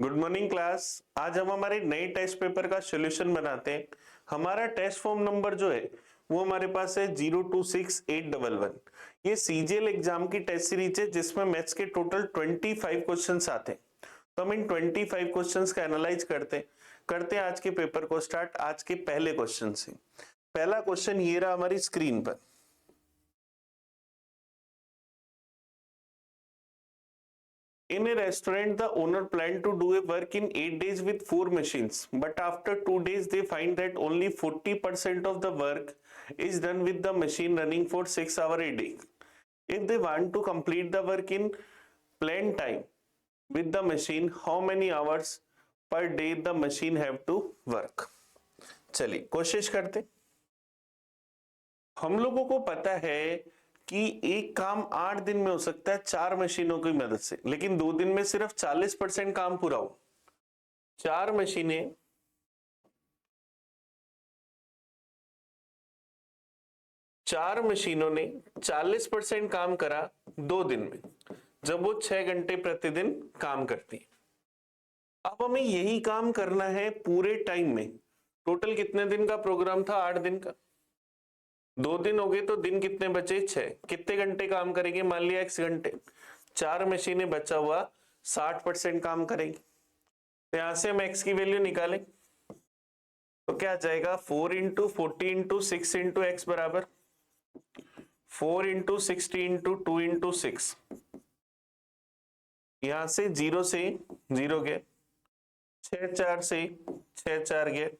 Good morning class. आज हम हमारे नए टेस्ट पेपर का सॉल्यूशन बनाते हैं। हमारा टेस्ट फॉर्म नंबर जो है वो हमारे पास है 026811। ये सीजीएल एग्जाम की टेस्ट सीरीज है जिसमें मैथ्स के टोटल 25 क्वेश्चंस आते हैं। तो हम इन 25 क्वेश्चंस का एनालाइज करते हैं आज के पेपर को स्टार्ट। आज के पहले क्वेश्चन से पहला क्वेश्चन ये रहा हमारी स्क्रीन पर। In a restaurant, the owner planned to do a work in 8 days with 4 machines, but after 2 days they find that only 40% of the work is done with the machine running for 6 hours a day. If they want to complete the work in planned time with the machine, how many hours per day the machine have to work? चलिए कोशिश करते। हम लोगों को पता है कि एक काम 8 दिन में हो सकता है 4 मशीनों की मदद से, लेकिन 2 दिन में सिर्फ 40% काम पूरा हो। 4 मशीनों ने 40% काम करा 2 दिन में, जब वो 6 घंटे प्रतिदिन काम करती है। अब हमें यही काम करना है पूरे टाइम में। टोटल कितने दिन का प्रोग्राम था? 8 दिन का। 2 दिन हो गए तो दिन कितने बचे? 6। कितने घंटे काम करेंगे? मान लिया x घंटे। 4 मशीनें बचा हुआ 60% काम करेंगी। तो यहां से हम x की वैल्यू निकालें तो क्या जाएगा? 4 इंटू 40 इंटू 6 इंटू एक्स बराबर 4 इंटू 60 इंटू 2 इंटू 6। यहां से 0 से 0 गए, 6 4 से 6 4 गए।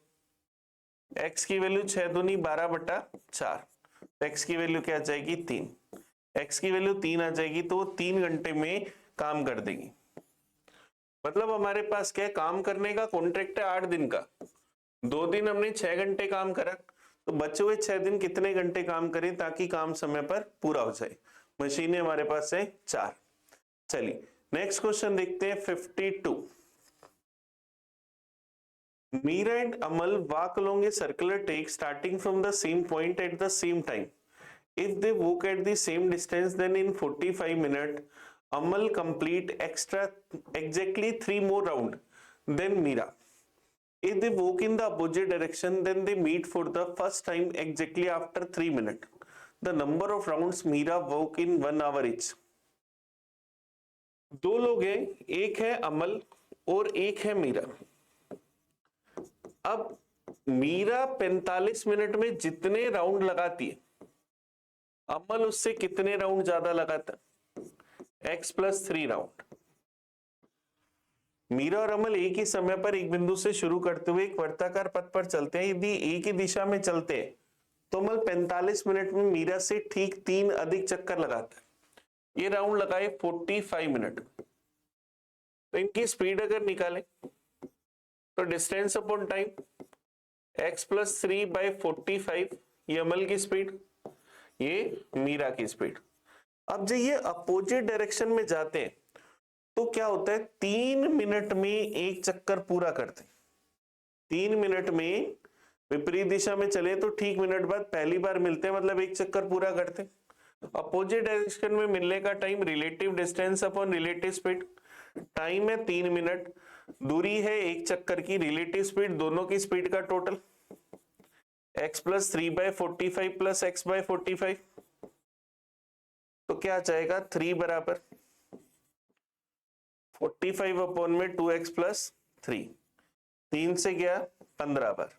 x की वैल्यू 6 दूनी 12/4। x की वैल्यू क्या आ जाएगी? 3। x की वैल्यू 3 आ जाएगी तो वो 3 घंटे में काम कर देगी। मतलब हमारे पास क्या है? काम करने का कॉन्ट्रैक्ट है 8 दिन का। 2 दिन हमने 6 घंटे काम करा, तो बचे हुए 6 दिन कितने घंटे काम करें ताकि काम समय पर पूरा हो जाए? मशीनें हमारे पास है 4। चलिए नेक्स्ट क्वेश्चन देखते हैं 52। Meera and Amal walk along a circular track starting from the same point at the same time. If they walk at the same distance, then in 45 minutes, Amal complete exactly 3 more rounds than Meera. If they walk in the opposite direction, then they meet for the first time exactly after 3 minutes. The number of rounds Meera walk in 1 hour each. दो लोग हैं, एक है अमल और एक है मीरा। अब Meera 45 minute में जितने राउंड लगाती है, अमल उससे कितने राउंड ज्यादा लगाता? x+3 round. मीरा और अमल एक ही समय पर एक बिंदु से शुरू करते हुए एक वर्ताकार पथ पर चलते हैं। यदि एक ही दिशा में चलते हैं तो अमल 45 मिनट में मीरा से ठीक 3 अधिक चक्कर लगाता है। ये राउंड लगाए 45 मिनट। तो इनकी स्पीड अगर निकालें तो डिस्टेंस अपॉन टाइम x+3/45, ये अमल की स्पीड, ये मीरा की स्पीड। अब जब ये अपोजिट डायरेक्शन में जाते हैं तो क्या होता है? 3 मिनट में एक चक्कर पूरा करते हैं। 3 मिनट में विपरीत दिशा में चले तो ठीक मिनट बाद पहली बार मिलते हैं, मतलब एक चक्कर पूरा करते हैं। अपोजिट डायरेक्शन में मिलने का time relative distance upon relative speed. Time है 3 मिनट, दूरी है एक चक्कर की, रिलेटिव स्पीड दोनों की स्पीड का टोटल x+3/45 प्लस x/45। तो क्या जाएगा? 3 बराबर 45 अपॉन में 2x+3। 3 से गया 15 बार,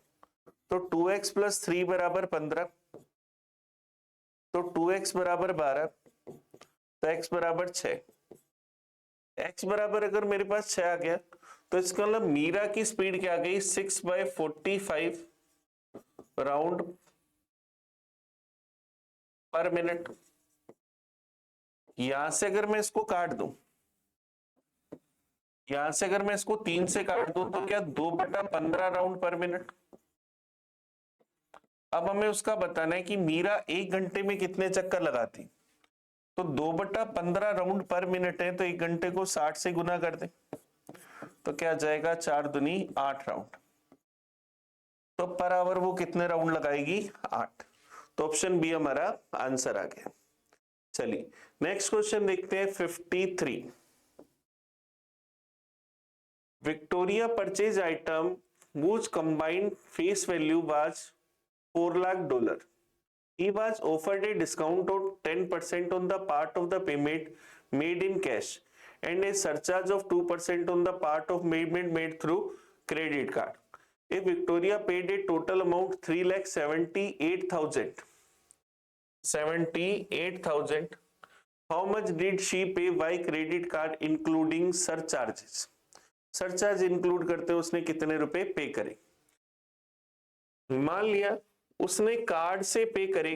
तो 2x+3 बराबर 15, तो 2x बराबर 12, तो x बराबर 6। x बराबर अगर मेरे पास 6 आ गया तो इसका मतलब मीरा की स्पीड क्या आ गई? 6/45 राउंड पर मिनट। यहां से अगर मैं इसको काट दूं, यहां से अगर मैं इसको 3 से काट दूं तो क्या 2/15 राउंड पर मिनट। अब हमें उसका बताना है कि मीरा 1 घंटे में कितने चक्कर लगाती, तो 2/15 राउंड पर मिनट है, तो 1 घंटे को 60 से गुना कर दे तो क्या जाएगा? 4 दूनी 8 राउंड। तो पर आवर वो कितने राउंड लगाएगी? 8। तो ऑप्शन बी हमारा आंसर आ गया। चलिए नेक्स्ट क्वेश्चन देखते हैं 53। Victoria purchase item whose combined face value was $4 lakh. He was offered a discount of 10% on the part of the payment made in cash and a surcharge of 2% on the part of payment made through credit card. If Victoria paid a total amount 3,78,000, how much did she pay by credit card including surcharges? Surcharge include करते उसने कितने रुपए पे करे? मान लिया उसने card से पे करे,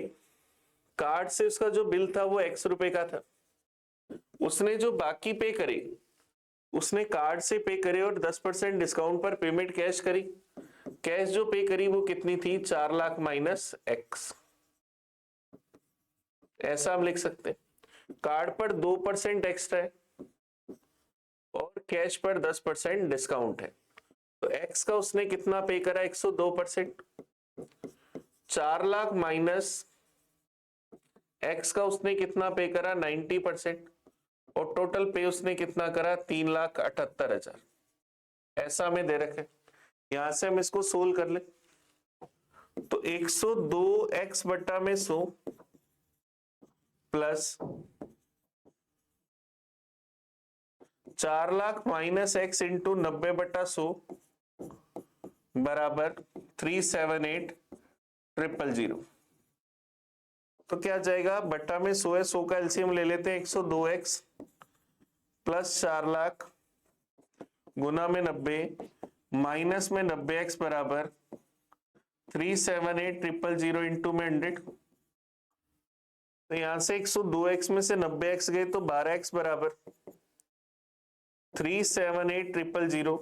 कार्ड से उसका जो बिल था वो X रुपए का था, उसने जो बाकी पे करे उसने कार्ड से पे करे और 10% डिस्काउंट पर पेमेंट कैश करी। कैश जो पे करी वो कितनी थी? 4 लाख माइनस X। ऐसा हम लिख सकते हैं, कार्ड पर 2% एक्स्ट्रा है और कैश पर 10% डिस्काउंट है, तो X का उसने कितना पे करा? 102%। 4 लाख माइनस X का उसने कितना पे करा? 90%। और टोटल पे उसने कितना करा? 3,78,000। ऐसा हमें दे रखे, यहां से हम इसको सोल्व कर ले तो 102x बट्टा में 100 plus 4 lakh minus X into 90/100 बराबर 378,000। तो क्या जाएगा? बट्टा में 100 है, 100 का एलसीएम ले लेते हैं, 102x प्लस 4 लाख गुना में 90 माइनस में 90x बराबर 378,000 इंटू में 100। तो यहां से 102x में से 90x गए तो 12x बराबर 378,000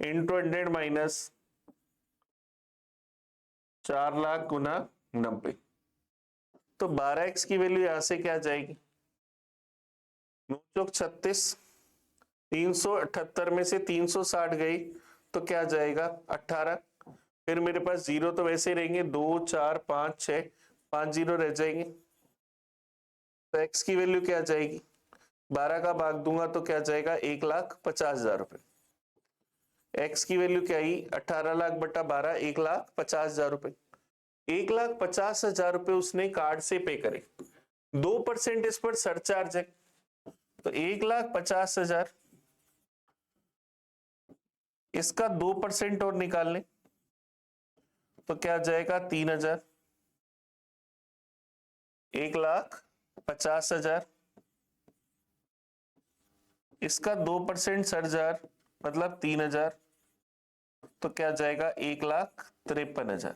इंटू 100 माइनस 4 लाख गुना 90। तो 12x की वैल्यू यहां से क्या जाएगी? 9 चौक 36, 378 में से 360 गई तो क्या जाएगा? 18। फिर मेरे पास जीरो तो वैसे ही रहेंगे, 2 4 5 6 5 जीरो रह जाएंगे। तो x की वैल्यू क्या जाएगी? 12 का भाग दूंगा तो क्या जाएगा? 1,50,000 रुपए। x की वैल्यू क्या आई? 18 लाख बटा 12, 1,50,000 रुपए। 1,50,000 रुपए उसने कार्ड से पे करे, 2% इस पर सरचार्ज है, तो 1,50,000 इसका 2% और निकाल लें तो क्या जाएगा? 3,000। 1,50,000 इसका 2% सरचार्ज मतलब 3,000, तो क्या जाएगा? 1,53,000।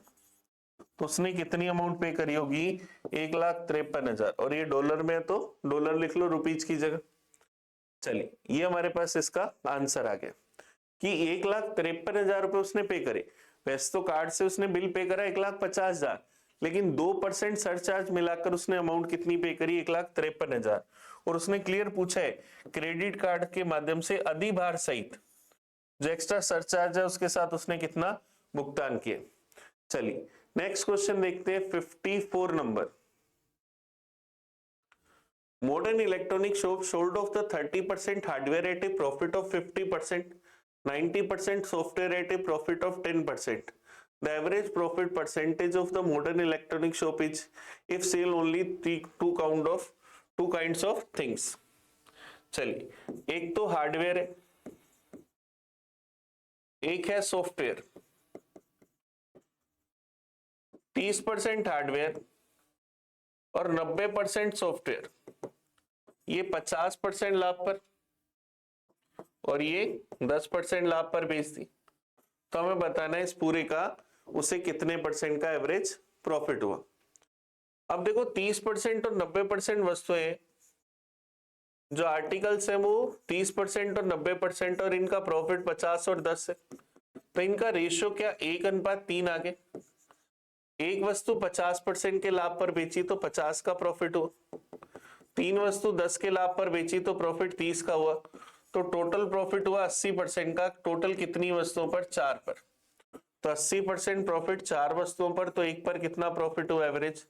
तो उसने कितनी अमाउंट पे करी होगी? 1,53,000। और ये डॉलर में है तो डॉलर लिख लो रुपीज की जगह। चलिए, ये हमारे पास इसका आंसर आ गया कि 1,53,000 रुपए उसने पे करे। वैसे तो कार्ड से उसने बिल पे करा 1,50,000, लेकिन 2% सरचार्ज मिलाकर उसने अमाउंट कितनी पे करी? 1,53,000। और उसने क्लियर पूछा है क्रेडिट कार्ड के माध्यम से अधिभार सहित जो एक्स्ट्रा सरचार्ज है उसके साथ उसने कितना भुगतान किया। चलिए नेक्स्ट क्वेश्चन देखते हैं, 54 number. Modern electronic shop sold off the 30% hardware at a profit of 50%, 90% software at a profit of 10%. The average profit percentage of the modern electronic shop is if sell only two kinds of things. चलिए, एक तो hardware है, एक है software. 30% hardware और 90% software, ये 50% लाभ पर और ये 10% लाभ पर बेचती। तो हमें बताना है इस पूरे का उसे कितने परसेंट का एवरेज प्रॉफिट हुआ। अब देखो 30% और 90% वस्तुएं, जो आर्टिकल्स हैं वो 30% और 90% और इनका प्रॉफिट 50 और 10 है, तो इनका रेशियो क्या 1:3 आ गया। एक वस्तु 50% के लाभ पर बेची तो 50 का प्रॉफिट हुआ, 3 वस्तु 10 के लाभ पर बेची तो प्रॉफिट 30 का हुआ, तो टोटल प्रॉफिट हुआ 80% का। टोटल कितनी वस्तुओं पर? 4 पर। तो 80% प्रॉफिट 4 वस्तुओं पर, तो एक पर कितना प्रॉफिट हुआ एवरेज?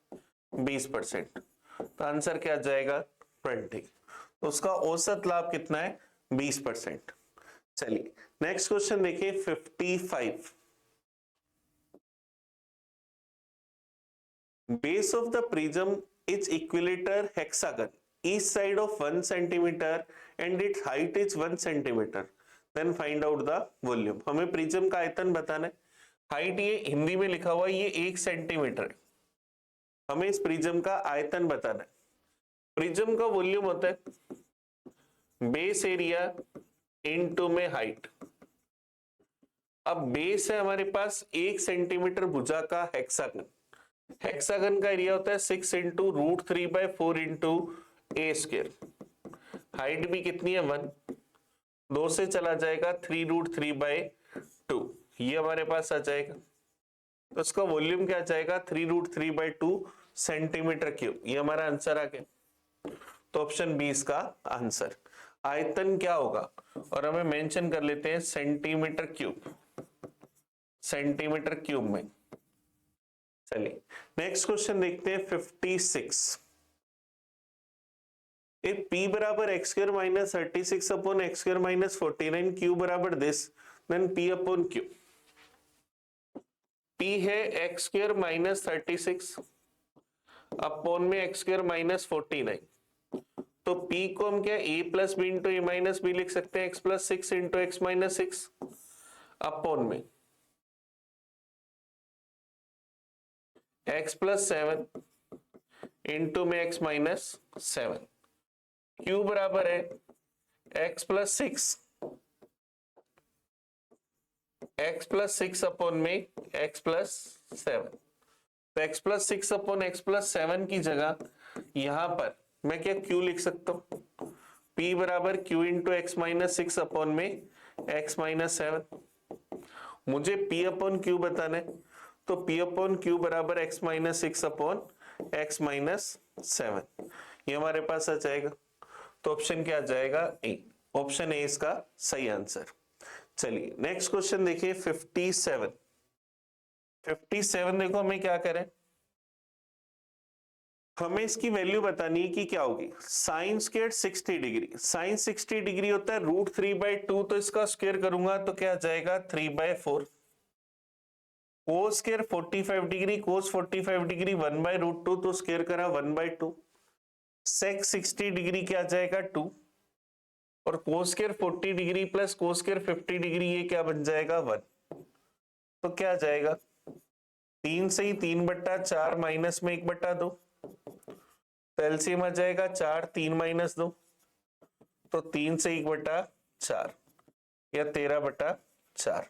20%। तो आंसर क्या जाएगा? 20। तो उसका औसत लाभ कितना है? 20%। चलिए नेक्स्ट क्वेश्चन देखिए 55। Base of the prism is equilateral hexagon. Each side of 1 centimeter and its height is 1 centimeter. Then find out the volume. हमें प्रिज्म का आयतन बताना है। हाइट ये हिंदी में लिखा हुआ है, ये 1 सेंटीमीटर है। हमें इस प्रिज्म का आयतन बताना है। प्रिज्म का वॉल्यूम होता है बेस एरिया इनटू में हाइट। अब बेस है हमारे पास 1 सेंटीमीटर भुजा का हेक्सागन। हेक्सागन का एरिया होता है 6 इंटू रूट 3/4 इंटू ए स्क्वायर। हाइट भी कितनी है 1, 2 से चला जाएगा 3 रूट 3/2, ये हमारे पास आ जाएगा। तो इसका वॉल्यूम क्या आ जाएगा 3 रूट 3/2 सेंटीमीटर क्यूब। ये हमारा आंसर आ गया। तो ऑप्शन बी इसका आंसर। आयतन क्या होगा और हमें मेंशन कर लेते हैं सेंटीमीटर क्यूब, सेंटीमीटर क्यूब में। चलिए नेक्स्ट क्वेश्चन देखते हैं 56। if p बराबर x square minus 36 upon x square minus 49 q बराबर this, then p upon q। p है x स्क्वायर माइनस 36 अपॉन में x स्क्वायर माइनस 49। तो p को हम क्या a plus B into A minus B लिख सकते हैं, x plus 6 into X minus 6 upon में x प्लस 7 इंटू में x माइनस 7। q बराबर है x plus 6, x plus 6 upon में x प्लस 7। तो x plus 6 upon x plus 7 की जगह यहां पर मैं क्या q लिख सकता हूं, p बराबर q into X minus 6 upon में x माइनस 7। मुझे p अपॉन q बताना है, तो p अपॉन q बराबर x minus 6 upon x minus 7, ये हमारे पास आ जाएगा। तो ऑप्शन क्या आ जाएगा ए। ऑप्शन ए इसका सही आंसर। चलिए नेक्स्ट क्वेश्चन देखिए 57। 57 देखो हमें क्या करें, हमें इसकी वैल्यू बतानी है कि क्या होगी। Sine square 60 degree, sine 60 degree होता है रूट 3/2, तो इसका स्क्वायर करूंगा तो क्या आ जाएगा 3/4। कोस स्क्वायर 45 डिग्री, कोस 45 डिग्री 1/√2, तो स्क्वायर करा 1/2। सेक 60 डिग्री क्या आ जाएगा 2, और cos square 40 degree plus cos square 50 degree ये क्या बन जाएगा 1। तो क्या आ जाएगा 3 से ही 3/4 माइनस में 1/2, तो एलसीएम आ जाएगा 4 3 माइनस 2, तो 3 से 1/4 या 13/4।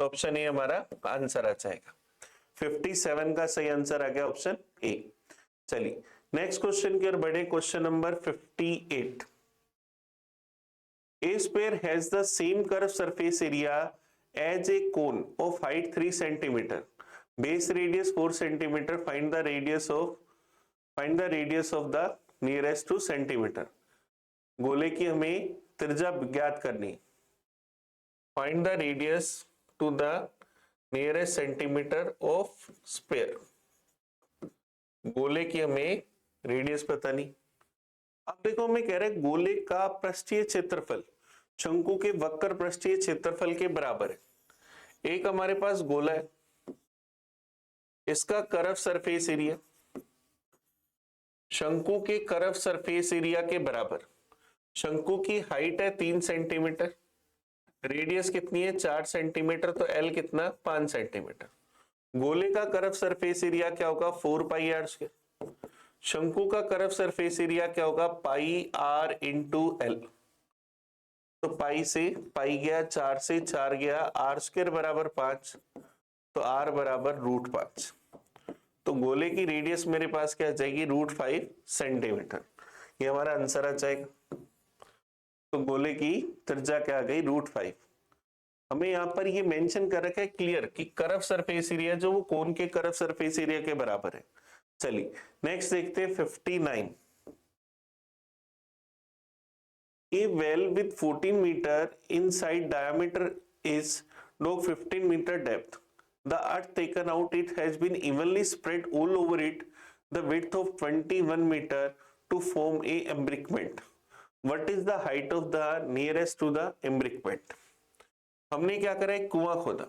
तो ऑप्शन ए हमारा आंसर आ जाएगा। 57 का सही आंसर आ गया ऑप्शन ए। चलिए नेक्स्ट क्वेश्चन की ओर बढ़े, question number 58। A square has the same curved surface area as a cone of height 3 centimeter, base radius 4 centimeter. Find the radius of the nearest to centimeter. गोले की हमें त्रिज्या ज्ञात करनी। Find the radius to the nearest centimeter of sphere. गोले की हमें radius पता नहीं। अब देखो हमें कह रहे हैं गोले का पृष्ठीय क्षेत्रफल शंकु के वक्र पृष्ठीय क्षेत्रफल के बराबर है। एक हमारे पास गोला है, इसका कर्व सरफेस एरिया शंकु के कर्व सरफेस एरिया के बराबर। शंकु की हाइट है 3 सेंटीमीटर, रेडियस कितनी है 4 सेंटीमीटर, तो एल कितना 5 सेंटीमीटर। गोले का कर्व सरफेस एरिया क्या होगा 4πr²। शंकु का कर्व सरफेस एरिया क्या होगा πr इंटू एल। तो पाई से पाई गया, 4 से 4 गया, r² बराबर 5, तो r बराबर √5। तो गोले की रेडियस मेरे पास क्या आ जाएगी √5 सेंटीमीटर, ये हमारा आंसर आ जाएगा। तो गोले की त्रिज्या क्या आ गई √5। हमें यहाँ पर ये मेंशन कर रखा है क्लियर कि कर्व सरफेस एरिया जो वो कोन के कर्व सरफेस एरिया के बराबर है। चलिए नेक्स्ट देखते हैं 59। A well with 14 meter inside diameter is log 15 meter depth. The earth taken out it has been evenly spread all over it the width of 21 meter to form a embankment. What is the height of the nearest to the embankment? हमने क्या करा, एक कुआं खोदा।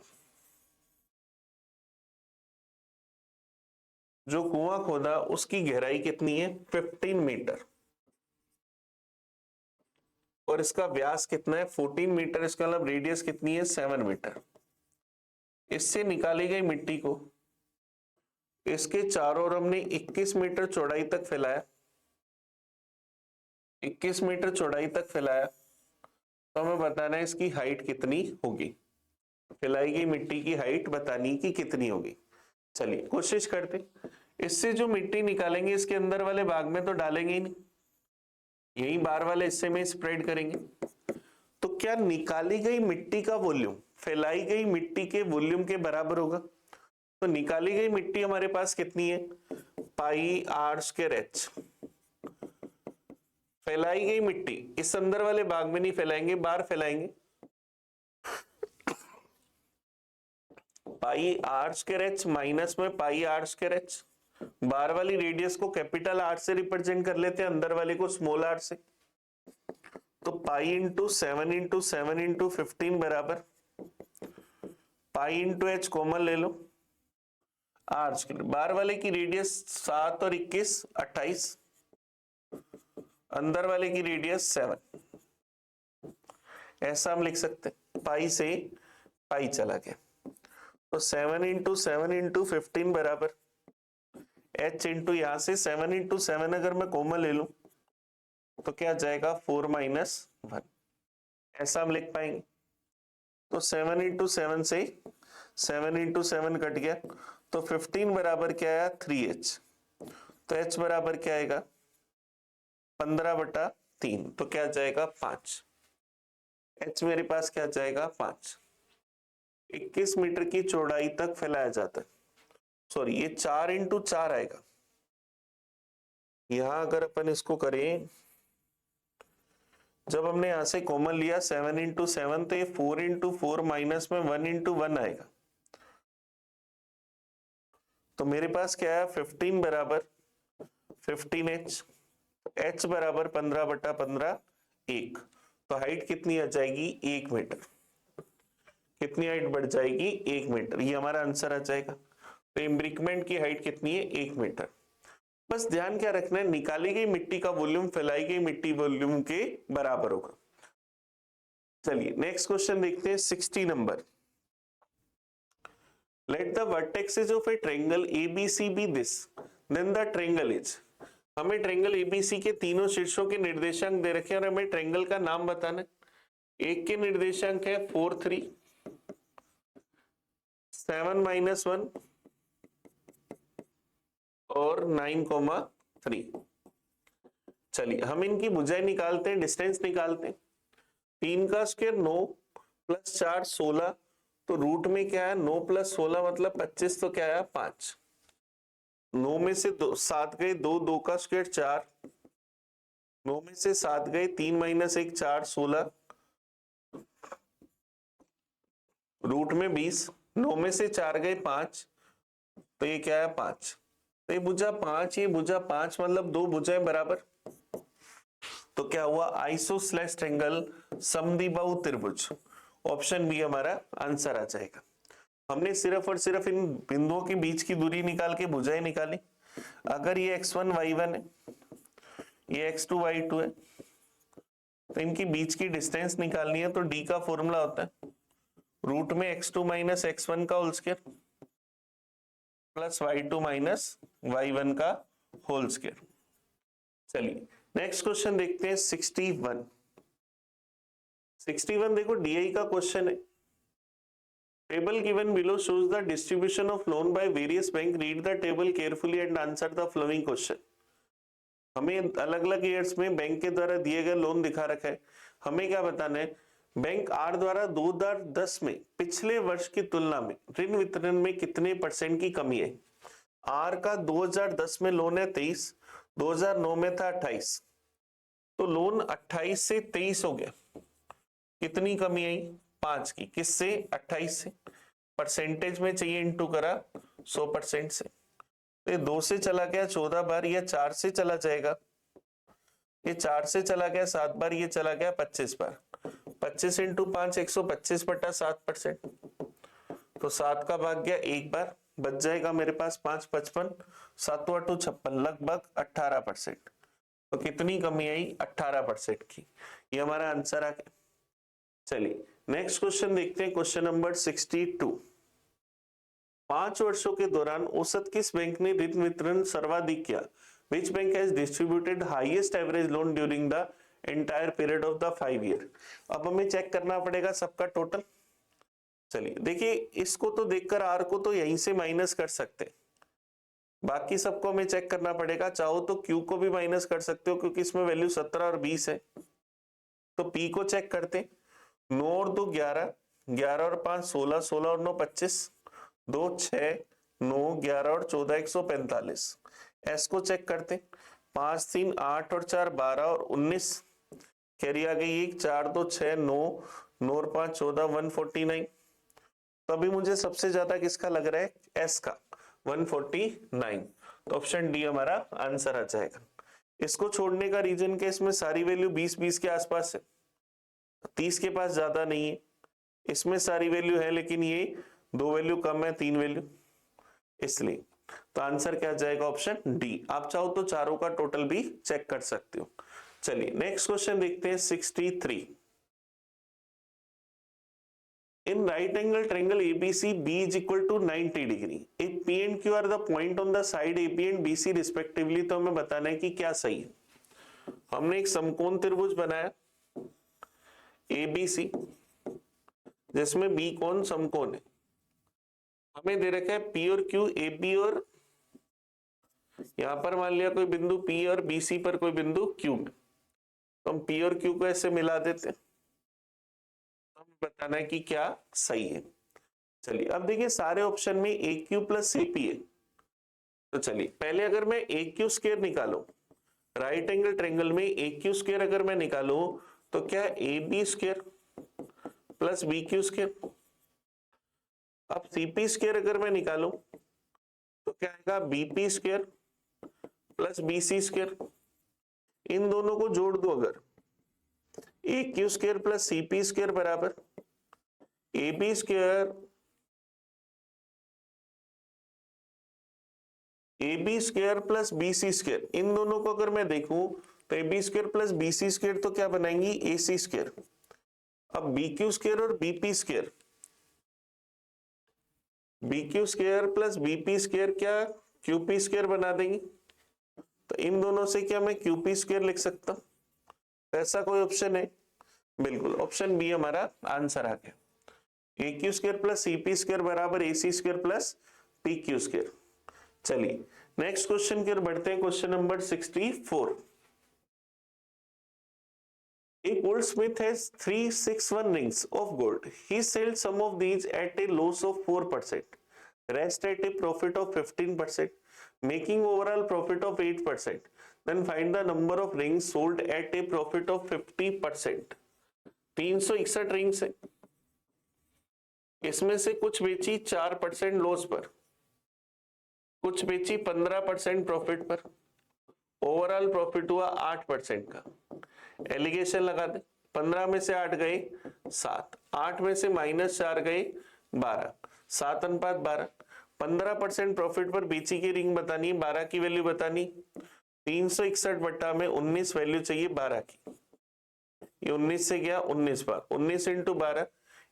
जो कुआं खोदा उसकी गहराई कितनी है, 15 मीटर, और इसका व्यास कितना है, 14 मीटर। इसका मतलब रेडियस कितनी है, 7 मीटर। इससे निकाली गई मिट्टी को इसके चारों ओर हमने 21 मीटर चौड़ाई तक फैलाया, 21 मीटर चौड़ाई तक फैलाया। तो हमें बताना है इसकी हाइट कितनी होगी, फैलाई गई मिट्टी की हाइट बतानी कि कितनी होगी। चलिए कोशिश करते। इससे जो मिट्टी निकालेंगे इसके अंदर वाले भाग में तो डालेंगे ही नहीं, यही बाहर वाले हिस्से में स्प्रेड करेंगे। तो क्या निकाली गई मिट्टी का वॉल्यूम फैलाई गई मिट्टी के वॉल्यूम के बराबर होगा? तो निकाली गई मिट्टी हमारे पास कितनी है, पाई आर स्क्वायर एच। फैलाई गई मिट्टी इस अंदर वाले भाग में नहीं फैलाएंगे, बाहर फैलाएंगे, पाई आर स्क्वायर एच माइनस में पाई आर स्क्वायर एच। बाहर वाली रेडियस को कैपिटल आर से रिप्रेजेंट कर लेते हैं, अंदर वाले को स्मॉल आर से। तो पाई इंटू 7 इंटू 7 इंटू 15 बराबर पाई इंटू एच कॉमन ले लो, आर स्क्वायर। बाहर वाले की रेडियस 7 और 21 28, अंदर वाले की रेडियस 7। ऐसा हम लिख सकते हैं, पाई से पाई चला गया। तो 7 इंटू 7 इंटू 15 बराबर h इंटू यहां से 7 इंटू 7 अगर मैं कॉमन ले लूं तो क्या जाएगा 4 माइनस 1। ऐसा हम लिख पाएंगे। तो 7 इंटू 7 से 7 इंटू 7 कट गया, तो 15 बराबर क्या आया 3h। तो h बराबर क्या आएगा 15/3, तो क्या जाएगा 5। h मेरे पास क्या जाएगा 5। 21 मीटर की चौड़ाई तक फैलाया जाता है। सॉरी ये 4 इंटू 4 आएगा। यहां अगर अपन इसको करें, जब हमने यहां से कॉमन लिया 7 इंटू 7, तो ये 4 इंटू 4 माइनस में 1 इंटू 1 आएगा। तो मेरे पास क्या है 15 बराबर 15h, h बराबर 15/15 1। तो हाइट कितनी आ जाएगी 1 मीटर। कितनी हाइट बढ़ जाएगी 1 मीटर, ये हमारा आंसर आ जाएगा। तो एम्ब्रिकमेंट की हाइट कितनी है 1 मीटर। बस ध्यान क्या रखना है, निकाली गई मिट्टी का वॉल्यूम फैलाई गई मिट्टी वॉल्यूम के बराबर होगा। चलिए नेक्स्ट क्वेश्चन देखते हैं 60 number. Let the vertices of a triangle ABC be this, then the triangle is. हमें ट्रायंगल एबीसी के तीनों शीर्षों के निर्देशांक दे रखे हैं और हमें ट्रायंगल का नाम बताना है। एक के निर्देशांक है 4 3 7 -1 और 9,3। चलिए हम इनकी भुजाएं निकालते हैं, डिस्टेंस निकालते हैं। 3 का स्क्वायर 9 प्लस 4 16, तो रूट में क्या है 9 प्लस 16 मतलब 25, तो क्या है 5। 9 में से 7 गए 2, 2 का स्क्वायर 4, 9 में से 7 गए 3 - 1 4 16, रूट में 20, 9 में से 4 गए 5, तो ये क्या है 5। तो ये भुजा 5, ये भुजा 5 मतलब 2 भुजाएं बराबर। तो क्या हुआ आइसोसेलेस ट्रायंगल समद्विबाहु त्रिभुज। ऑप्शन बी हमारा आंसर आ जाएगा। हमने सिर्फ और सिर्फ इन बिंदुओं के बीच की दूरी निकाल के भुजाएं निकाली। अगर ये x1 y1 है, ये x2 y2 है, तो इनकी बीच की डिस्टेंस निकालनी है। तो d का फॉर्मूला होता है रूट में x2 - x1 का whole square plus y2 - y1 का होल स्क्वायर। चलिए नेक्स्ट क्वेश्चन देखते हैं 61। 61 देखो डीआई का क्वेश्चन है। Table given below shows the distribution of loan by various bank, read the table carefully and answer the following question. हमें अलग अलग ईयर्स में बैंक के द्वारा दिए गए लोन दिखा रखा है। हमें क्या बताना है, बैंक आर द्वारा 2010 में पिछले वर्ष की तुलना में ऋण वितरण में कितने % की कमी है। आर का 2010 में लोन है 23, 2009 में था 28, तो लोन 28 से 23 हो गया। कितनी कमी आई 5 की, किससे 28 से। परसेंटेज में चाहिए इंटू करा 100% से, तो ये 2 से चला गया 14 बार, या 4 से चला जाएगा, ये 4 से चला गया 7 बार, ये चला गया 25 बार। 25 इंटू 5 125/7%। तो 7 का भाग गया एक बार, बच जाएगा मेरे पास 5 55, 7 8 56, लगभग 18%। तो कितनी कमी आई? 18% की। ये हमारा आंसर आ गया। चलिए नेक्स्ट क्वेश्चन देखते हैं, क्वेश्चन नंबर 62। 5 वर्षों के दौरान औसत किस बैंक ने ऋण वितरण सर्वाधिक किया? Which bank has distributed highest average loan during the entire period of the 5 year? अब हमें चेक करना पड़ेगा सबका टोटल। चलिए देखिए, इसको तो देखकर आर को तो यहीं से माइनस कर सकते हैं, बाकी सबको हमें चेक करना पड़ेगा। चाहो तो क्यू को भी माइनस कर सकते हो क्योंकि इसमें वैल्यू 17 और 20 है। तो पी को चेक करते, 9 और 2 11, 11 और 5 16, 16 और 9 25, 2 6, 9 11 और 14 145। एस को चेक करते, 5 3 8 और 4 12 और 19, कैरी आ गई 1 4 2 6 9, 9 और 5 14 149। तो अभी मुझे सबसे ज्यादा किसका लग रहा है? एस का, 149। तो ऑप्शन डी हमारा आंसर आ जाएगा। इसको छोड़ने का रीजन के इसमें सारी वैल्यू 20 के आसपास है, 30 के पास ज्यादा नहीं है। इसमें सारी वैल्यू है लेकिन ये 2 वैल्यू कम है, 3 वैल्यू, इसलिए। तो आंसर क्या जाएगा? Option D. आप चाहो तो चारों का टोटल भी चेक कर सकते हो। चलिए नेक्स्ट क्वेश्चन देखते हैं, 63। In right angle triangle ABC, B is equal to 90 degree. If P and Q are the point on the side AB and BC respectively, तो हमें बताना है कि क्या सही है। हमने एक समकोण त्रिभुज बनाया ABC, जिसमें B कोण समकोण है। हमें दे रखा है P और Q, AB और यहां पर मान लिया कोई बिंदु P और BC पर कोई बिंदु Q में, तो हम P और Q को ऐसे मिला देते हैं। बताना है कि क्या सही है। चलिए अब देखिए, सारे ऑप्शन में ए क्यू प्लस सीपी है। तो चलिए पहले अगर मैं ए क्यू स्क्वायर निकालू, राइट एंगल ट्रायंगल में ए क्यू स्क्वायर अगर मैं निकालू तो क्या A B square plus B Q square. अब सीपी स्क्वायर अगर मैं निकालू तो क्या आएगा? BP square plus BC square. इन दोनों को जोड़ दो अगर, A Q square plus CP square बराबर A B square plus BC square. इन दोनों को अगर मैं देखूं तो A B square plus BC square तो क्या बनाएंगी? A C square. अब बी क्यू स्क्वायर और BP square, B Q square plus BP square क्या क्यूपी स्क्वायर बना देंगी। तो इन दोनों से क्या मैं क्यूपी स्क्वायर लिख सकता हूं? ऐसा कोई ऑप्शन है? बिल्कुल, ऑप्शन बी हमारा आंसर आ गया। A Q square plus CP square बराबर A C square plus P Q square. चलिए नेक्स्ट क्वेश्चन की ओर बढ़ते हैं, question number 64। A goldsmith has 361 rings of gold. He sells some of these at a loss of 4%, rest at a profit of 15%, making overall profit of 8%. Then find the number of rings sold at a profit of 50%. 361 rings है, इसमें से कुछ बेची 4% loss पर, कुछ बेची 15% profit पर, overall profit हुआ 8% का। एलिगेशन लगा दे, 15 में से 8 गए 7, 8 में से -4 गए 12, 7 अनुपात 12। 15% प्रॉफिट पर बेची की रिंग बतानी, 12 की वैल्यू बतानी। 361 बट्टा में 19 वैल्यू चाहिए 12 की। ये 19 से गया 19 बार, 19 इंटू 12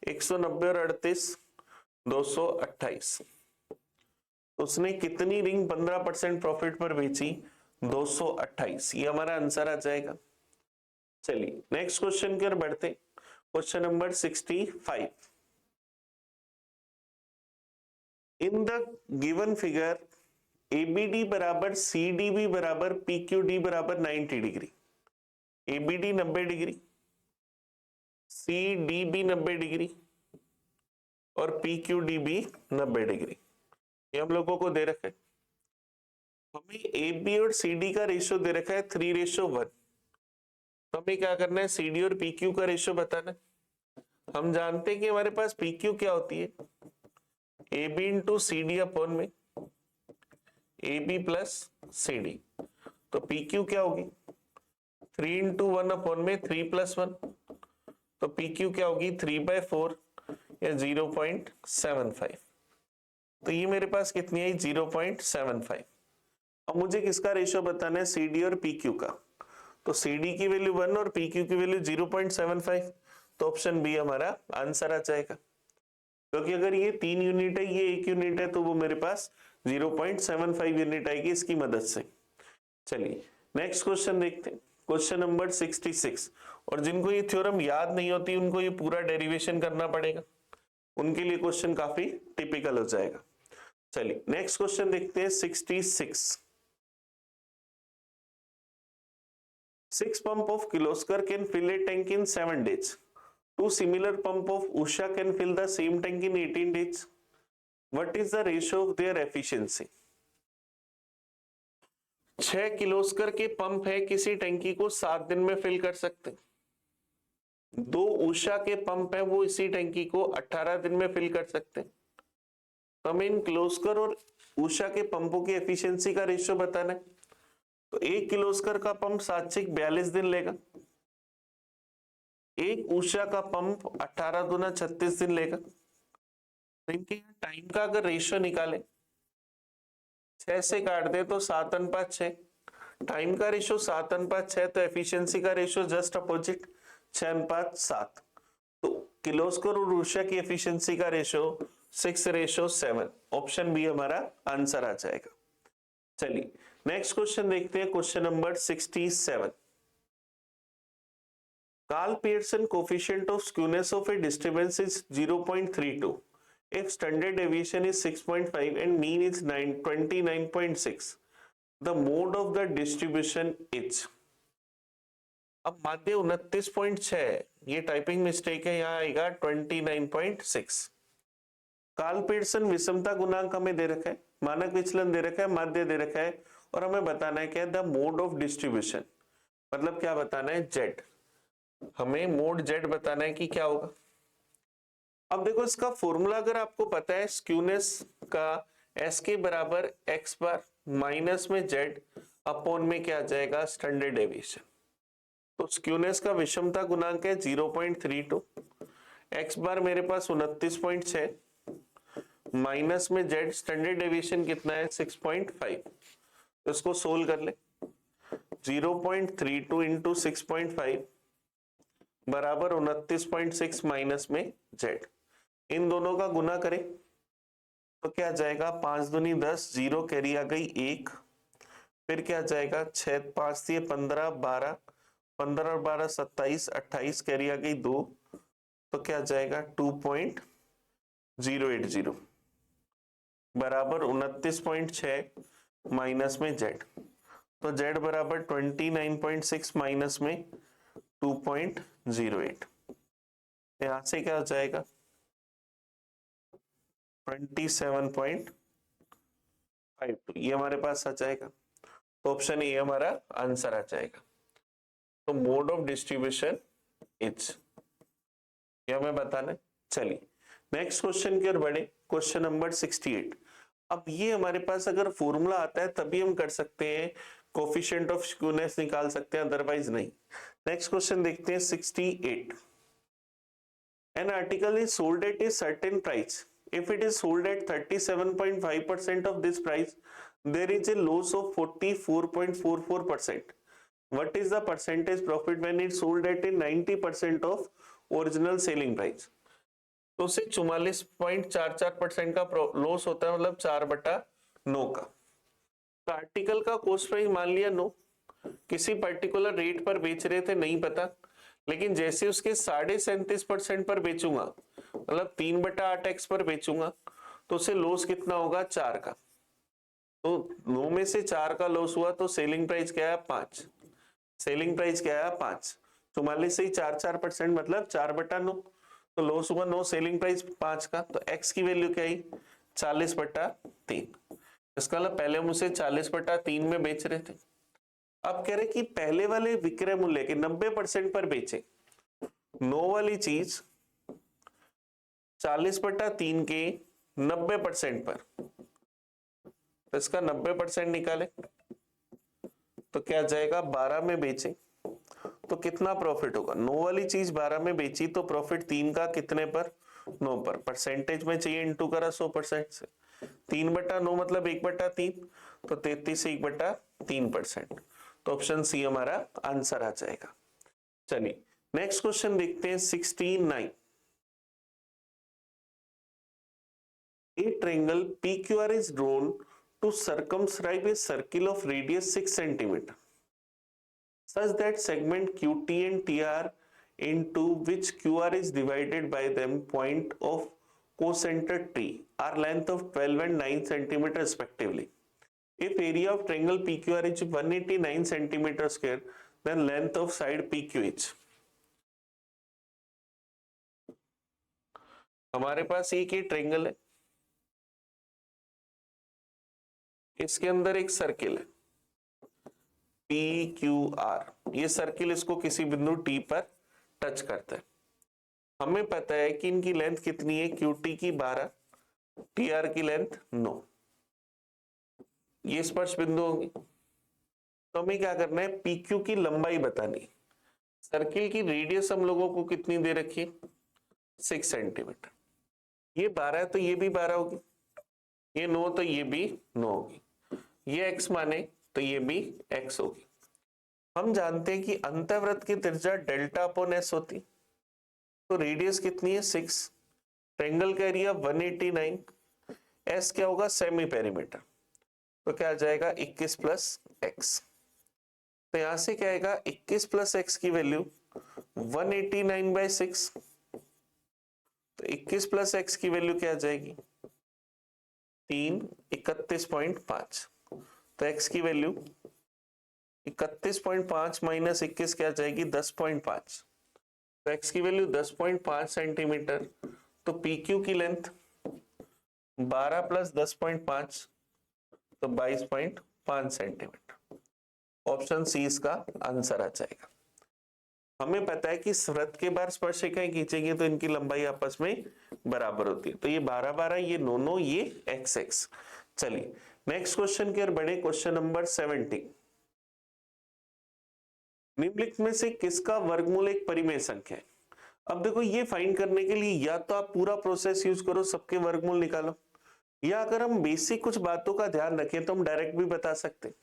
190 और 38 228। उसने कितनी रिंग 15% प्रॉफिट पर बेची? 228। ये हमारा आंसर आ जाएगा। चलिए नेक्स्ट क्वेश्चन की ओर बढ़ते, question number 65। In the given figure ABD बराबर सीडीबी बराबर पीक्यूडी बराबर 90 degree. ABD 90 degree, CDB 90 degree और पीक्यूडीबी 90 डिग्री। ये हम लोगों को दे रखा है। हमें ए बी और सी डी का रेशियो दे रखा है 3:1। तो हमें क्या करना है? सी डी और पी क्यू का रेशियो बताना है। हम जानते हैं कि हमारे पास पी क्यू क्या होती है? A B into C D upon में A B plus C D. तो पी क्यू क्या होगी? 3 इंटू 1 अपॉन में 3 + 1। तो पी क्यू क्या होगी 3/4 या 0.75। तो ये मेरे पास कितनी आई 0.75। अब मुझे किसका रेशियो बताना है सी डी और पी क्यू का। तो सी डी की वैल्यू 1 और पी क्यू की वैल्यू 0.75। तो ऑप्शन बी हमारा आंसर आ जाएगा, क्योंकि अगर ये 3 यूनिट है ये 1 यूनिट है तो वो मेरे पास 0.75 यूनिट आएगी इसकी मदद से। चलिए नेक्स्ट क्वेश्चन देखते हैं, क्वेश्चन नंबर 66। और जिनको ये थ्योरम याद नहीं होती उनको ये पूरा डेरिवेशन करना पड़ेगा, उनके लिए क्वेश्चन काफी टिपिकल हो जाएगा। चलिए नेक्स्ट क्वेश्चन देखते हैं 66। 6 pump of Kirloskar can fill a tank in 7 days. 2 similar pump of Usha can fill the same tank in 18 days. What is the ratio of their efficiency? 6 Kirloskar के pump है किसी टंकी को 7 दिन में फिल कर सकते हैं। 2 उषा के पंप है वो इसी टंकी को 18 दिन में फिल कर सकते हैं। तो हमें इन किर्लोस्कर और उषा के पंपों की एफिशिएंसी का रेशियो बताना है। तो 1 किर्लोस्कर का पंप 7 से 42 दिन लेगा, 1 उषा का पंप 18 दूना 36 दिन लेगा। तो इनके टाइम का अगर रेशियो निकाले 6 से काट दे तो 7:6। टाइम का रेशियो 7:6 तो एफिशिएंसी का रेशियो जस्ट अपोजिट 6:7। तो किर्लोस्कर और उषा की एफिशिएंसी का रेशियो 6:7। ऑप्शन बी हमारा आंसर आ जाएगा। चलिए नेक्स्ट क्वेश्चन देखते हैं, question number 67। Karl Pearson coefficient of skewness of a disturbance is 0.32 if standard deviation is 6.5 and mean is 29.6, the mode of the distribution is। अब माध्य 29.6 है, ये टाइपिंग मिस्टेक है, यहाँ आएगा 29.6। कार्ल पियर्सन विषमता गुणांक हमें दे रखा है, मानक विचलन दे रखा है, माध्य दे रखा है और हमें बताना है क्या द मोड ऑफ डिस्ट्रीब्यूशन, मतलब क्या बताना है जेड। हमें मोड जेड बताना है कि क्या होगा। अब देखो इसका फॉर्मूला अगर आपको पता है स्क्यूनेस का एस के बराबर एक्स बार माइनस में जेड अपॉन में क्या आ जाएगा स्टैंडर्ड डेविएशन। तो स्क्यूनेस का विषमता गुणांक है 0.32, एक्स बार मेरे पास 29.6 माइनस में जेड स्टैंडर्ड डेविएशन कितना है 6.5। तो इसको सोल्व कर ले, 0.32 इंटू 6.5 बराबर 29.6 माइनस में जेड, इन दोनों का गुना करें तो क्या जाएगा 5 दूनी 10, 0 कैरी आ गई 1, फिर क्या जाएगा 6 5 दिए 15 12, 15 और 12 27 28 कैरी आ गई 2, तो क्या जाएगा 2.080 बराबर 29.6 माइनस में जेड। तो जेड बराबर 29.6 माइनस में 2.08, यहां से क्या हो जाएगा 27.52, ये हमारे पास आ जाएगा। तो ऑप्शन ए हमारा आंसर आ जाएगा। तो मोड ऑफ डिस्ट्रीब्यूशन इज, ये हमें बताना है। चलिए नेक्स्ट क्वेश्चन की ओर बढ़े, क्वेश्चन नंबर 68। अब ये हमारे पास अगर फॉर्मूला आता है तभी हम कर सकते हैं, कोफिशिएंट ऑफ स्क्यूनेस निकाल सकते हैं, अदरवाइज नहीं। नेक्स्ट क्वेश्चन देखते हैं 68। An article is sold at a certain price. If it is sold at 37.5% of this price, there is a loss of 44.44%. What is the percentage profit when it's sold at a 90% of original selling price? तो उसे 44.44% का loss होता है, मतलब 4/9 का। तो article का cost price मान लिया 9, किसी पर्टिकुलर रेट पर बेच रहे थे नहीं पता, लेकिन जैसे उसके 37.5% पर बेचूंगा, मतलब 3/8x पर बेचूंगा, तो उसे लॉस कितना होगा 4 का। तो 9 में से 4 का लॉस हुआ तो सेलिंग प्राइस क्या है 5, सेलिंग प्राइस क्या है 5, 44 से 4% मतलब 4/9, तो लॉस हुआ 9, सेलिंग प्राइस 5 का, तो x की वैल्यू क्या आई 40/3। इसका मतलब पहले हम उसे 40/3 में बेच रहे थे। अब कह रहे कि पहले वाले विक्रय मूल्य के 90% पर बेचे, 9 वाली चीज 40/3 के 90% पर, तो इसका 90% निकाले तो क्या जाएगा 12 में बेचे तो कितना प्रॉफिट होगा? 9 वाली चीज 12 में बेची तो प्रॉफिट 3 का कितने पर? 9 पर। परसेंटेज में चाहिए, इंटू करा 100% से। 3/9 मतलब 1/3, तो 33 1/3%। तो ऑप्शन सी हमारा आंसर आ जाएगा। चलिए नेक्स्ट क्वेश्चन देखते हैं 69। A triangle PQR is drawn to circumscribe a circle of radius 6 cm such that segment QT and TR into which QR is divided by them point of cocenter T are length of 12 and 9 cm respectively. If area of triangle PQR is 189 cm square, then length of side PQH. हमारे पास एक ही triangle है, इसके अंदर एक circle है PQR। ये circle इसको किसी बिंदु T पर टच करता है। हमें पता है कि इनकी लेंथ कितनी है, QT की 12, TR की लेंथ 9। ये स्पर्श बिंदु होंगे, तो हमें क्या करना है, PQ की लंबाई बतानी। सर्किल की रेडियस हम लोगों को कितनी दे रखी है, 6 सेंटीमीटर। ये 12 है तो ये भी 12 होगी, ये 9 तो ये भी 9 होगी, ये x माने तो ये भी x होगी। हम जानते हैं कि अंतःवृत्त की त्रिज्या डेल्टा अपॉन s होती, तो रेडियस कितनी है 6, ट्रायंगल का एरिया 189, s क्या होगा, सेमी पेरीमीटर, तो क्या आ जाएगा 21 प्लस x। तो यहां से क्या आएगा, 21 प्लस x की वैल्यू 189/6, तो 21 प्लस x की वैल्यू क्या आ जाएगी, 331.5। तो x की वैल्यू 31.5 माइनस 21 क्या जाएगी, 10.5। तो x की वैल्यू 10.5 सेंटीमीटर। तो PQ की लेंथ 12 प्लस 10.5 तो 22.5 सेंटीमीटर। ऑप्शन सी इसका आंसर आ जाएगा। हमें पता है कि वृत्त के बार स्पर्शिकाएं खींचेंगे तो इनकी लंबाई आपस में बराबर होती है, तो ये 12-12, ये 9-9, ये x। चलिए नेक्स्ट क्वेश्चन की ओर बढ़े, क्वेश्चन नंबर 70। निम्नलिखित में से किसका वर्गमूल एक परिमेय संख्या है? अब देखो ये फाइंड करने के लिए या तो आप पूरा प्रोसेस यूज करो, सबके वर्गमूल निकालो, या अगर हम बेसिक कुछ बातों का ध्यान रखें तो हम डायरेक्ट भी बता सकते।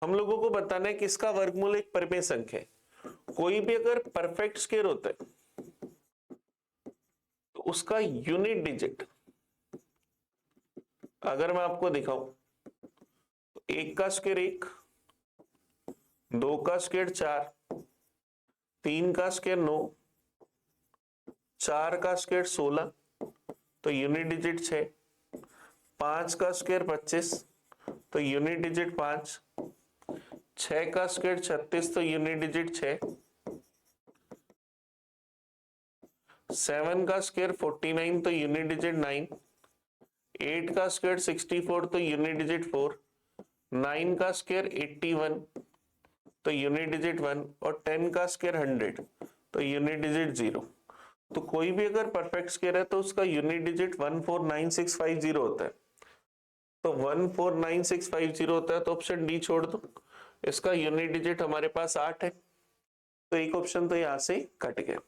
हम लोगों को बताना है किसका वर्गमूल एक परिमेय संख्या है। कोई भी अगर परफेक्ट स्क्वायर होता है तो उसका यूनिट डिजिट अगर मैं आपको दिखाऊं तो 1 का स्क्वायर 1, 2 का स्क्वायर 4, 3 का स्क्वायर 9, 4 का स्क्वायर 16 तो यूनिट डिजिट 6, 5 का स्क्वायर 25 तो यूनिट डिजिट 5, 6 का स्क्वायर 36 तो यूनिट डिजिट 6, 7 का स्क्वायर 49 तो यूनिट डिजिट 9, 8 का स्क्वायर 64 तो यूनिट डिजिट 4, 9 का स्क्वायर 81 तो यूनिट डिजिट 1 और 10 का स्क्वायर 100 तो यूनिट डिजिट 0। तो कोई भी अगर परफेक्ट स्क्वायर है तो उसका यूनिट डिजिट 149650 होता है, तो 149650 होता है, तो ऑप्शन डी छोड़ दो। इसका यूनिट डिजिट हमारे पास 8 है, तो एक ऑप्शन तो यहां से कट गया।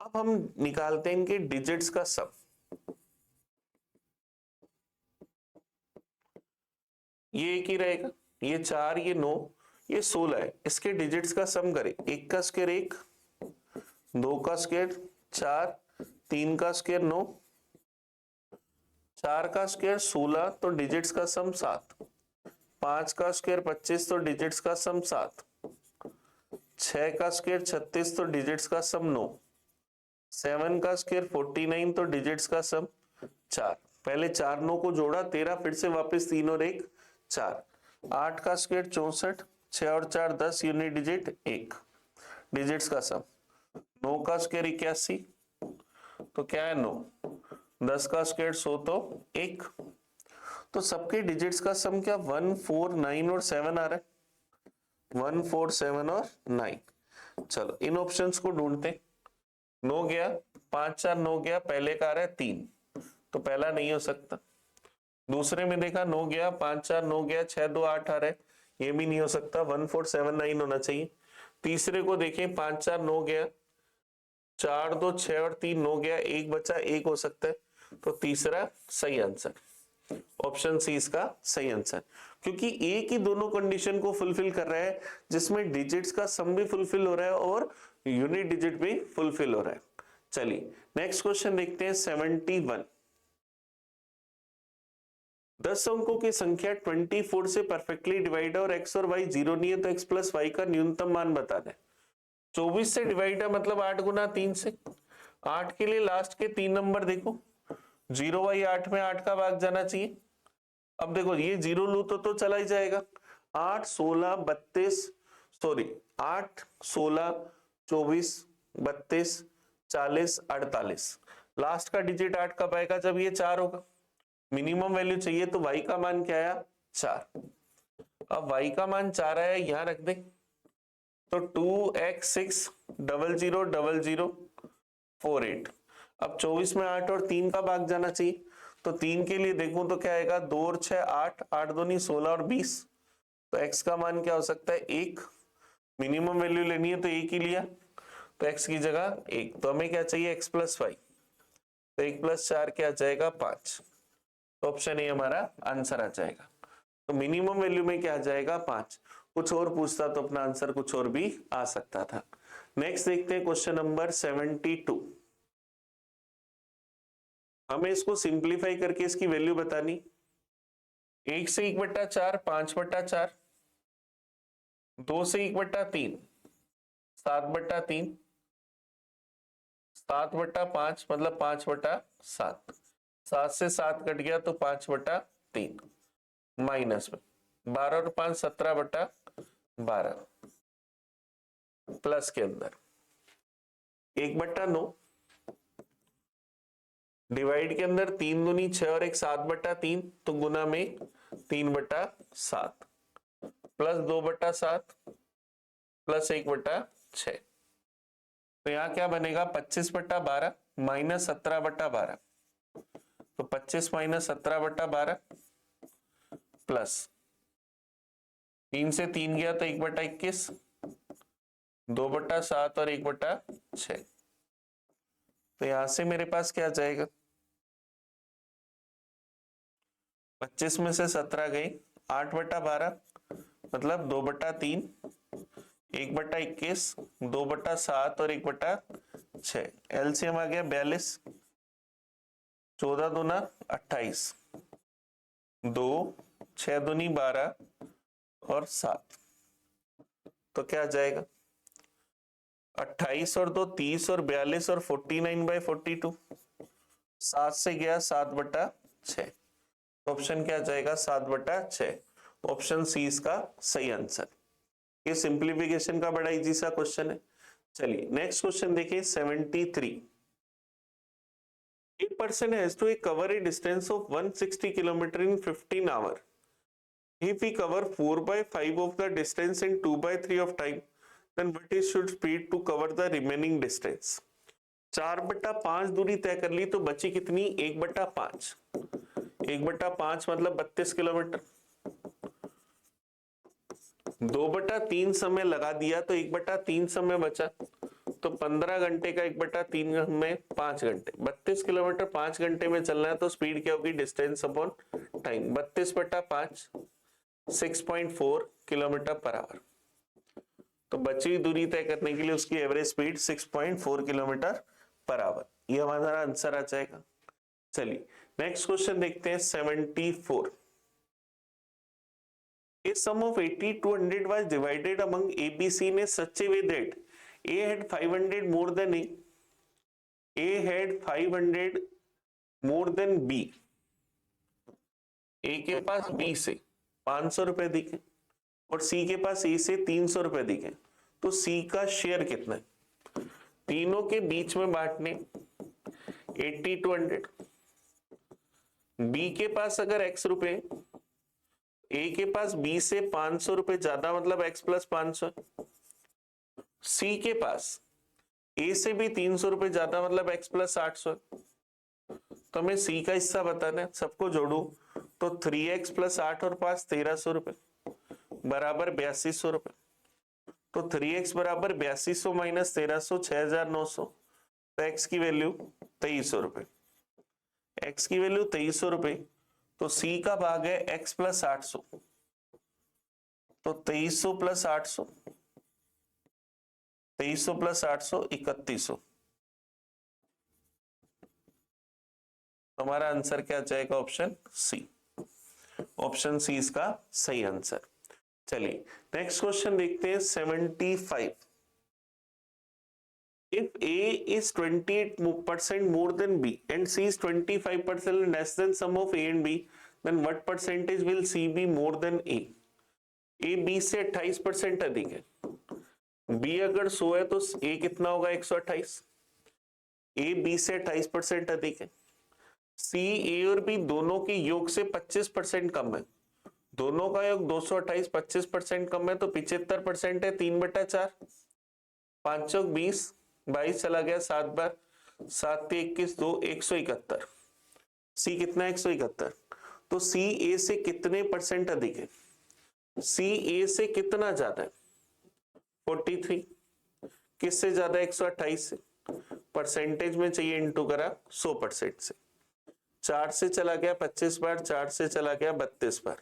अब हम निकालते हैं इनके डिजिट्स का सम। ये एक ही रहेगा, ये 4, ये 9, ये 16 है, इसके डिजिट्स का सम करें। 1 का स्क्वायर 1, 2 का स्क्वायर 4, 3 का स्क्वायर 9, 4 का स्क्वायर 16 तो डिजिट्स का सम 7, 5 का स्क्वायर 25 तो डिजिट्स का सम 7, 6 का स्क्वायर 36 तो डिजिट्स का सम 9, 7 का स्क्वायर 49 तो डिजिट्स का सम 4। पहले 4 9 को जोड़ा 13, फिर से वापस 3 और 1 4, 8 का स्क्वायर 64, 6 और 4 10 यूनिट डिजिट 1, डिजिट्स का सम 9 का स्क्वायर 81 तो क्या है 9, 10 का स्क्वायर 100 तो 1। तो सबके डिजिट्स का सम क्या 1 4 9 और 7 आ रहा है, 1 4 7 और 9। चलो इन ऑप्शंस को ढूंढते। 9 गया, 5 4 9 गया, पहले का आ रहा है 3 तो पहला नहीं हो सकता। दूसरे में देखा 9 गया, 5 4 9 गया, 6 2 8 आ रहा है, ये भी नहीं हो सकता, 1 4 7 9 होना चाहिए। तीसरे को देखें, 5 4 9 गया, 4 2 6 और 3 9 गया, एक बचा, एक हो सकता है, तो तीसरा सही आंसर, ऑप्शन सी इसका सही आंसर, क्योंकि एक ही दोनों कंडीशन को फुलफिल कर रहा है, जिसमें डिजिट्स का सम भी फुलफिल हो रहा है और यूनिट डिजिट भी फुलफिल हो रहा है। चलिए नेक्स्ट क्वेश्चन देखते हैं 71। 10 अंकों की संख्या 24 से परफेक्टली डिवाइड है और x और y जीरो नहीं है, तो x प्लस वाई का न्यूनतम मान बता दें। 24 से डिवाइड है मतलब 8 गुना 3 से, 8 के लिए लास्ट के 3 नंबर देखो, 0 बाई 8 में 8 का भाग जाना चाहिए। अब देखो ये 0 लू तो चला ही जाएगा, 8 16 32, सॉरी 8 16 24 32 40 48, लास्ट का डिजिट 8 कब आएगा, जब ये 4 होगा। मिनिमम वैल्यू चाहिए, तो y का मान क्या आया, 4। अब y का मान 4 आया, यहां रख दे, तो 2x6 00 00 48। अब 24 में 8 और 3 का भाग जाना चाहिए, तो 3 के लिए देखूं तो क्या आएगा, 2 और 6 8, 8 दूनी 16 और 20, तो x का मान क्या हो सकता है, 1। मिनिमम वैल्यू लेनी है तो 1 ही लिया, तो x की जगह 1, तो हमें क्या चाहिए, x प्लस वाई, तो 1 प्लस 4 क्या आ जाएगा, 5, तो ऑप्शन ए हमारा आंसर आ जाएगा। तो मिनिमम वैल्यू में क्या आ जाएगा, 5। कुछ और पूछता तो अपना आंसर कुछ और भी आ सकता था। नेक्स्ट देखते हैं क्वेश्चन नंबर 72। हमें इसको सिंप्लीफाई करके इसकी वैल्यू बतानी, 1 से 1/4 5/4, 2 से 1/3 7/3, 7/5 मतलब 5/7, 7 से 7 कट गया तो 5/3, माइनस में 12 और 5 17/12, प्लस के अंदर 1/9, डिवाइड के अंदर 3 दूनी 6 और 1 7/3, तो गुना में 3/7, प्लस 2/7 प्लस 1/6, तो यहाँ क्या बनेगा, 25/12 माइनस 17/12, तो 25 माइनस 17/12 प्लस 3 से 3 गया तो 1/21, 2/7 और 1/6, तो यहां से मेरे पास क्या जाएगा, 25 में से 17 गई, 8/12 मतलब 2/3, 1/21, 2/7 और 1/6, एलसीएम आ गया 42, 14 दूना 28, 2 6 दूनी 12 और 7, तो क्या जाएगा, 28 और 2 30 और 42 और 49/42, 7 से गया 7/6, ऑप्शन क्या जाएगा, 7/6, ऑप्शन सी इसका सही आंसर। ये सिंप्लीफिकेशन का बड़ा इजी सा क्वेश्चन है। चलिए नेक्स्ट क्वेश्चन देखिए 73। A person has to cover a distance of 160 km in 15 hours. If we cover 4/5 of the distance in 2/3 of time, then what is should speed to cover the remaining distance? 4/5 दूरी तय कर ली, तो बची कितनी, 1/5, 1/5 मतलब 32 kilometre, 2/3 समय लगा दिया तो 1/3 समय बचा, तो 15 घंटे का 1/3 में 5 घंटे, 32 किलोमीटर 5 घंटे में चलना है, तो स्पीड क्या होगी, distance upon time, 32/5 6.4 kilometre per hour, तो बची हुई दूरी तय करने के लिए उसकी average speed 6.4 kilometre per hour, ये हमारा आंसर आ जाएगा। चलिए नेक्स्ट क्वेश्चन देखते हैं 74। A sum of 80 to 100 was divided among A, B, C in such a way that A had 500 more than A. A had 500 more than B. A के पास B से 500 रुपए दिखे और C के पास A से 300 रुपए दिखे, तो C का शेयर कितना है, तीनों के बीच में बांटने 80 to 100, B के पास अगर X रुपए, A के पास B से 500 रुपए ज्यादा मतलब X प्लस 500, C के पास A से भी 300 रुपए ज्यादा मतलब X प्लस 800, तो हमें C का हिस्सा बताना है, सबको जोड़ू तो 3x प्लस 8 और 5 1300 रुपए बराबर 8200 रुपए, तो 3x बराबर 8200 माइनस 1300 6900, तो x की वैल्यू 2300 रुपए, x की वैल्यू 2300 रुपए, तो c का भाग है x प्लस 800, तो 2300 प्लस 800, 2300 प्लस 800 3100, हमारा आंसर क्या जाएगा? Option C. ऑप्शन सी इसका सही आंसर। चलिए नेक्स्ट क्वेश्चन देखते हैं 75। If A is 28% more than B and C is 25% less than sum of A and B, then what percentage will C be more than A? A B से 28% अधिक है, B अगर 100 है तो A कितना होगा? 128। A B से 28% अधिक है, C A और B दोनों के योग से 25% कम है, दोनों का योग 228, 25% कम है तो 75% है, 3/4, 5 चौक 20, 22 चला गया 7 बार, 7 ते 21, 2 171। सी कितना है? 171। तो सी ए से कितने परसेंट अधिक है? सी ए से कितना ज्यादा है? 43। किससे ज्यादा? 128 से। परसेंटेज में चाहिए, इंटू करा 100% से। 4 से चला गया 25 बार, 4 से चला गया 32 बार,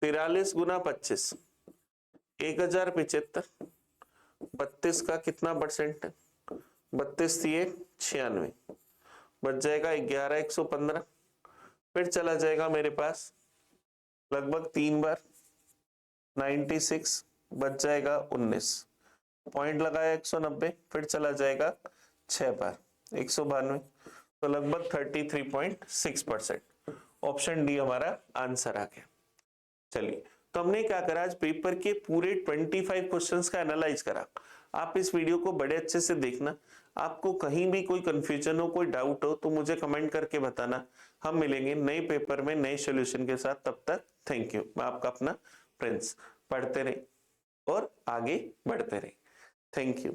43 गुना 25 1075। 32 का कितना परसेंट है? 32 दिए 96, बच जाएगा 11 115। फिर चला जाएगा मेरे पास लगभग 3 बार 96, बच जाएगा 19। पॉइंट लगाया 190, फिर चला जाएगा 6 बार 192, तो लगभग 33.6%। ऑप्शन डी हमारा आंसर आ गया। चलिए तो हमने क्या करा, आज पेपर के पूरे 25 क्वेश्चंस का एनालाइज करा। आप इस वीडियो को बड़े अच्छे से देखना, आपको कहीं भी कोई कंफ्यूजन हो, कोई डाउट हो तो मुझे कमेंट करके बताना। हम मिलेंगे नए पेपर में नए सॉल्यूशन के साथ, तब तक थैंक यू। मैं आपका अपना प्रिंस। पढ़ते रहे और आगे बढ़ते रहे। Thank you.